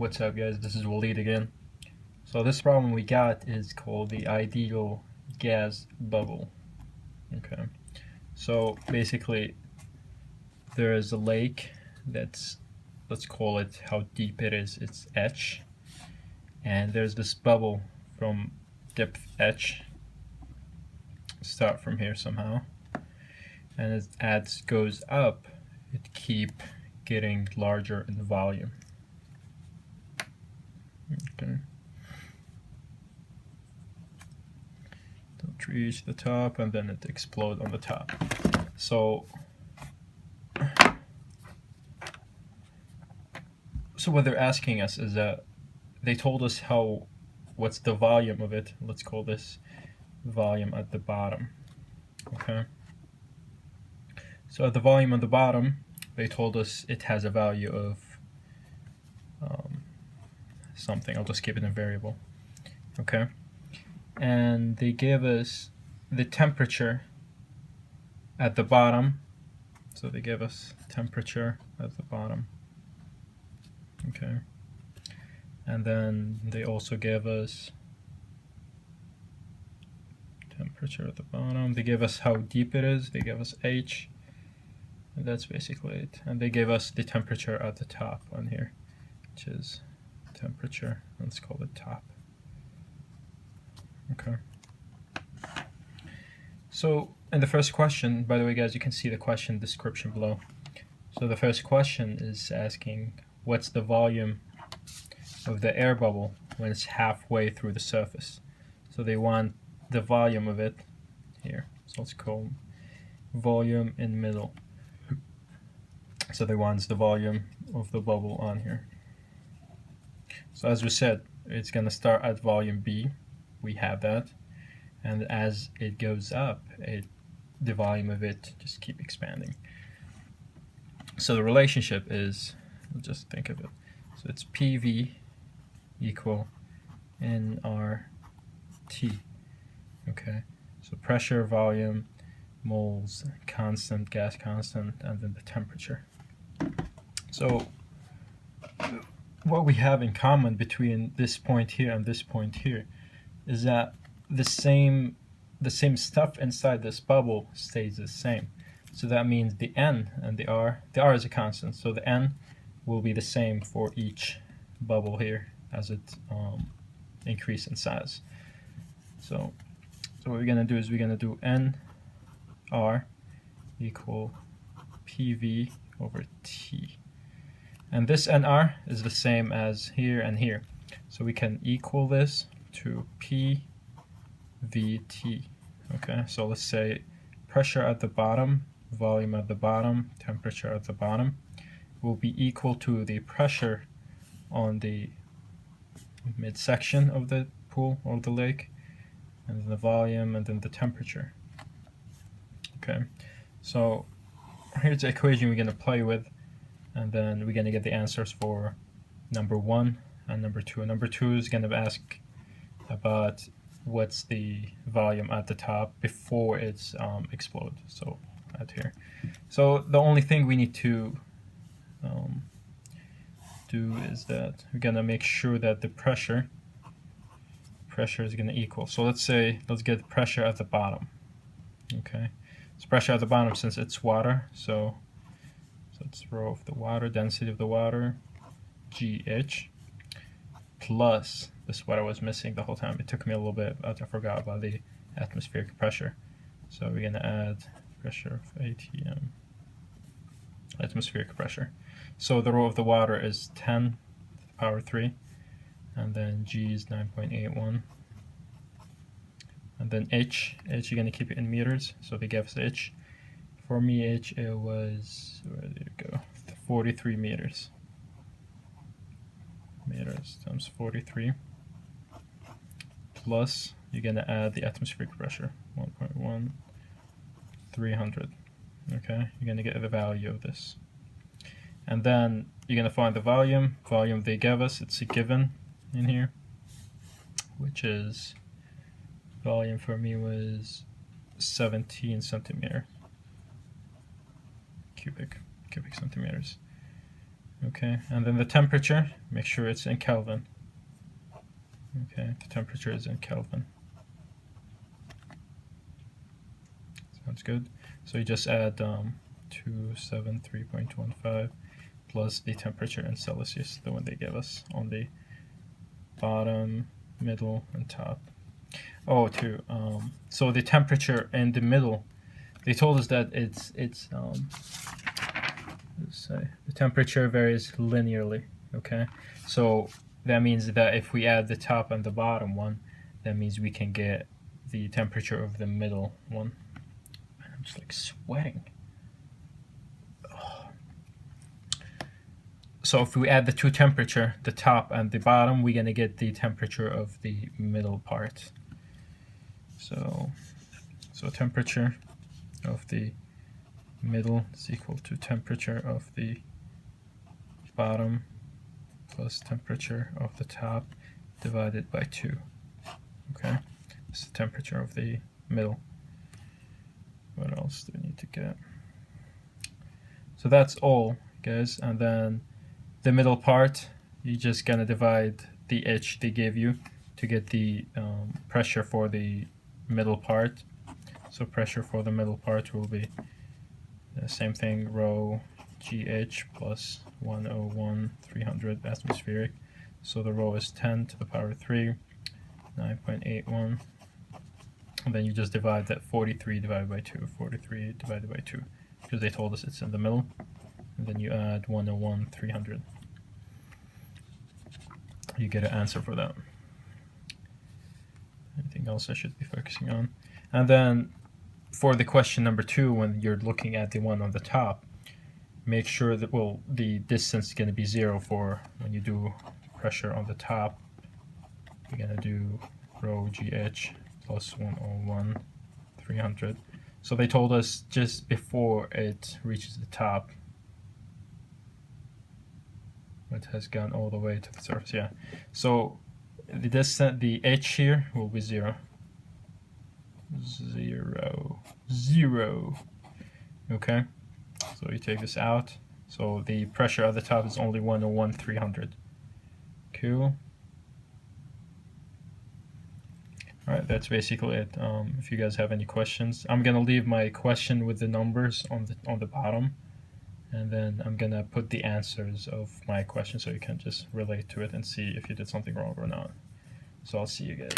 What's up, guys? This is Waleed again. So this problem we got is called the ideal gas bubble. Okay, so basically there is a lake that's, let's call it how deep it is, it's h, and there's this bubble from depth h, start from here somehow, and as it goes up it keep getting larger in volume. Okay, don't reach the top and then it explodes on the top. So what they're asking us is that they told us what's the volume of it. Let's call this volume at the bottom. Okay, so at the volume at the bottom they told us it has a value of something. I'll just keep it in variable. Okay, and they gave us the temperature at the bottom, so they give us temperature at the bottom. Okay, and then they also gave us temperature at the bottom. They gave us how deep it is. They gave us h, and that's basically it. And they gave us the temperature at the top on here, which is temperature. Let's call it top. Okay, so in the first question, by the way guys, you can see the question description below. So the first question is asking what's the volume of the air bubble when it's halfway through the surface. So they want the volume of it here, so let's call volume in middle. So they want the volume of the bubble on here. So as we said, it's going to start at volume B, we have that, and as it goes up, the volume of it just keep expanding. So the relationship is, just think of it, so it's PV equal nRT. Okay, so pressure, volume, moles, constant, gas constant, and then the temperature. So what we have in common between this point here and this point here is that the same stuff inside this bubble stays the same. So that means the N and the R is a constant, so the N will be the same for each bubble here as it increases in size. So what we're gonna do is we're gonna do NR equal PV over T. And this NR is the same as here and here. So we can equal this to PVT. Okay, so let's say pressure at the bottom, volume at the bottom, temperature at the bottom will be equal to the pressure on the midsection of the pool or the lake, and then the volume, and then the temperature. Okay, so here's the equation we're going to play with, and then we're going to get the answers for number 1 and number 2. Number 2 is going to ask about what's the volume at the top before it's explode. So right here. So the only thing we need to do is that we're going to make sure that the pressure is going to equal. So let's get pressure at the bottom. Okay, so pressure at the bottom, since it's water, so it's rho of the water, density of the water, GH, plus this is what I was missing the whole time. It took me a little bit, I forgot about the atmospheric pressure. So we're going to add pressure of ATM, atmospheric pressure. So the rho of the water is 10 to the power 3, and then G is 9.81, and then H you're going to keep it in meters, so they gave us H. For me, H it was, where did it go, 43 meters. Meters times 43, plus you're going to add the atmospheric pressure, 1.1, 300. Okay, you're going to get the value of this. And then you're going to find the volume they gave us. It's a given in here, which is, volume for me was 17 centimeter cubic centimeters. Okay, and then the temperature, make sure it's in Kelvin. Okay, the temperature is in Kelvin. Sounds good. So you just add 273.15 plus the temperature in Celsius, the one they give us on the bottom, middle, and top. Oh, so the temperature in the middle, they told us that it's let's say the temperature varies linearly. Okay, so that means that if we add the top and the bottom one, that means we can get the temperature of the middle one. I'm just like sweating. Oh. So if we add the two temperature, the top and the bottom, we're gonna get the temperature of the middle part. So temperature of the middle is equal to temperature of the bottom plus temperature of the top divided by 2. Okay, this is the temperature of the middle. What else do we need to get? So that's all, guys. And then the middle part, you're just gonna divide the H they gave you to get the pressure for the middle part. So pressure for the middle part will be the same thing, rho GH plus 101,300 atmospheric. So the rho is 10 to the power 3, 9.81. And then you just divide that 43 divided by 2, 43 divided by 2, because they told us it's in the middle. And then you add 101,300. You get an answer for that. Anything else I should be focusing on? And then for the question number 2, when you're looking at the one on the top, make sure that, well, the distance is going to be 0 for when you do pressure on the top. You're going to do rho GH plus 101,300. So they told us just before it reaches the top, it has gone all the way to the surface. Yeah. So the distance, the H here will be 0. 0. Okay. So you take this out. So the pressure at the top is only 101,300. Cool. Alright, that's basically it. If you guys have any questions, I'm gonna leave my question with the numbers on the bottom, and then I'm gonna put the answers of my question so you can just relate to it and see if you did something wrong or not. So I'll see you guys.